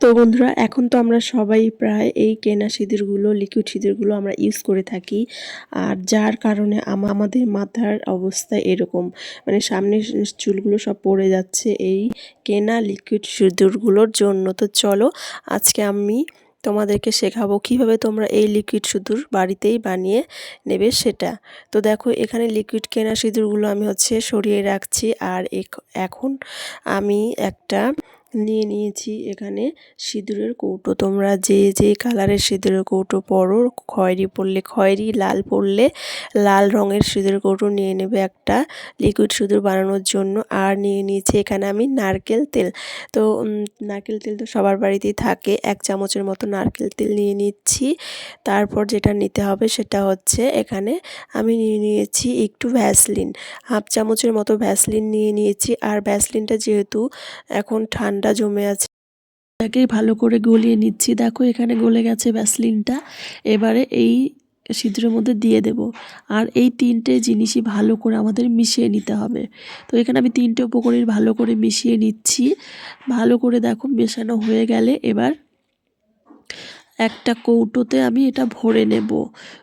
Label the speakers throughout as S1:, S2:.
S1: তো বন্ধুরা, এখন তো আমরা সবাই প্রায় এই কেনা সিঁদুরগুলো, লিকুইড সিঁদুরগুলো আমরা ইউজ করে থাকি। আর যার কারণে আমাদের মাথার অবস্থা এরকম, মানে সামনের চুলগুলো সব পড়ে যাচ্ছে এই কেনা লিকুইড সিঁদুরগুলোর জন্য। তো চলো আজকে আমি তোমাদেরকে শেখাবো কিভাবে তোমরা এই লিকুইড সিঁদুর বাড়িতেই বানিয়ে নেবে সেটা। তো দেখো, এখানে লিকুইড কেনা সিঁদুরগুলো আমি সরিয়ে রাখছি। আর এখন আমি একটা নিয়ে নিয়েছি এখানে সিঁদুরের কৌটো। তোমরা যে কালারের সিঁদুরের কৌটো পরো, খয়েরি পরলে খয়েরি, লাল পরলে লাল রঙের সিঁদুরের কৌটো নিয়ে নেবে একটা লিকুইড সিঁদুর বানানোর জন্য। আর নিয়ে নিয়েছি এখানে আমি নারকেল তেল। তো নারকেল তেল তো সবার বাড়িতেই থাকে। 1 চামচের মতো নারকেল তেল নিয়ে নিচ্ছি। তারপর যেটা নিতে হবে সেটা হচ্ছে, এখানে আমি নিয়ে নিয়েছি একটু ভ্যাসলিন, 1/2 চামচের মতো ভ্যাসলিন নিয়ে নিয়েছি। আর ভ্যাসলিনটা যেহেতু এখন ঠান্ডা জমে আছে, এটাকেই ভালো করে গলিয়ে নিচ্ছি। দেখো এখানে গলে গেছে ভ্যাসলিনটা। এবারে এই সিঁদুরের মধ্যে দিয়ে দেব। আর এই 3টে জিনিসই ভালো করে আমাদের মিশিয়ে নিতে হবে। তো এখানে আমি 3টে উপকরণ ভালো করে মিশিয়ে নিচ্ছি। ভালো করে দেখো মেশানো হয়ে গেলে এবার একটা কৌটোতে আমি এটা ভরে নেব।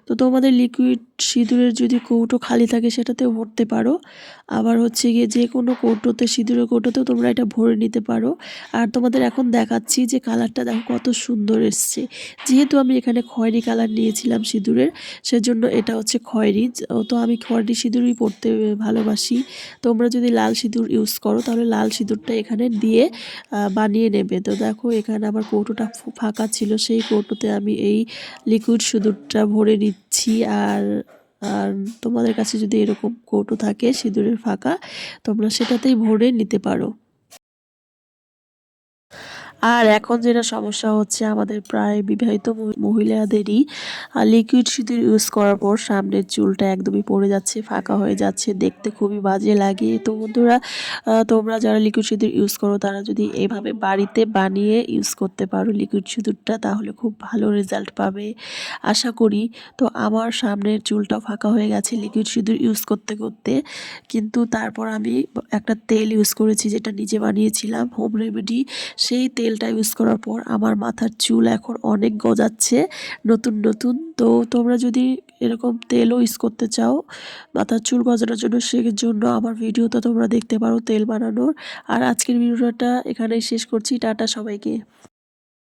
S1: তো তোমাদের লিকুইড সিঁদুরের যদি কৌটো খালি থাকে সেটাতেও ভরতে পারো। আবার গিয়ে যে কোনো কৌটোতে, সিঁদুরের কৌটোতেও তোমরা এটা ভরে নিতে পারো। আর তোমাদের এখন দেখাচ্ছি যে কালারটা দেখো কত সুন্দর এসছে। যেহেতু আমি এখানে খয়েরি কালার নিয়েছিলাম সিঁদুরের, সেজন্য এটা খয়েরি। তো আমি খয়েরি সিঁদুরই পরতে ভালোবাসি। তোমরা যদি লাল সিঁদুর ইউজ করো তাহলে লাল সিঁদুরটা এখানে দিয়ে বানিয়ে নেবে। তো দেখো এখানে আমার কৌটোটা ফাঁকা ছিল, সেই কৌটোতে আমি এই লিকুইড সিঁদুরটা ভরে নিচ্ছি। আর আর তোমাদের কাছে যদি এরকম কৌটো থাকে সিঁদুরের ফাঁকা, তোমরা সেটাতেই ভরে নিতে পারো। আর এখন যেটা সমস্যা হচ্ছে, আমাদের প্রায় বিবাহিত মহিলাদেরই লিকুইড সিঁদুর ইউজ করার পর সামনের চুলটা একদমই পড়ে যাচ্ছে, ফাঁকা হয়ে যাচ্ছে, দেখতে খুবই বাজে লাগে। তো বন্ধুরা, তোমরা যারা লিকুইড সিঁদুর ইউজ করো তারা যদি এভাবে বাড়িতে বানিয়ে ইউজ করতে পারো লিকুইড সিঁদুরটা, তাহলে খুব ভালো রেজাল্ট পাবে আশা করি। তো আমার সামনের চুলটা ফাঁকা হয়ে গেছে লিকুইড সিঁদুর ইউজ করতে করতে, কিন্তু তারপর আমি একটা তেল ইউজ করেছি যেটা নিজে বানিয়েছিলাম, হোম রেমেডি। সেই তেলটা ইউজ করার পর আমার মাথার চুল এখন অনেক গজাচ্ছে, নতুন নতুন। তো তোমরা যদি এরকম তেলও ইউজ করতে চাও মাথার চুল গজানোর জন্য, সেজন্য আমার ভিডিওটা তোমরা দেখতে পারো তেল বানানোর। আর আজকের ভিডিওটা এখানেই শেষ করছি। টাটা সবাইকে।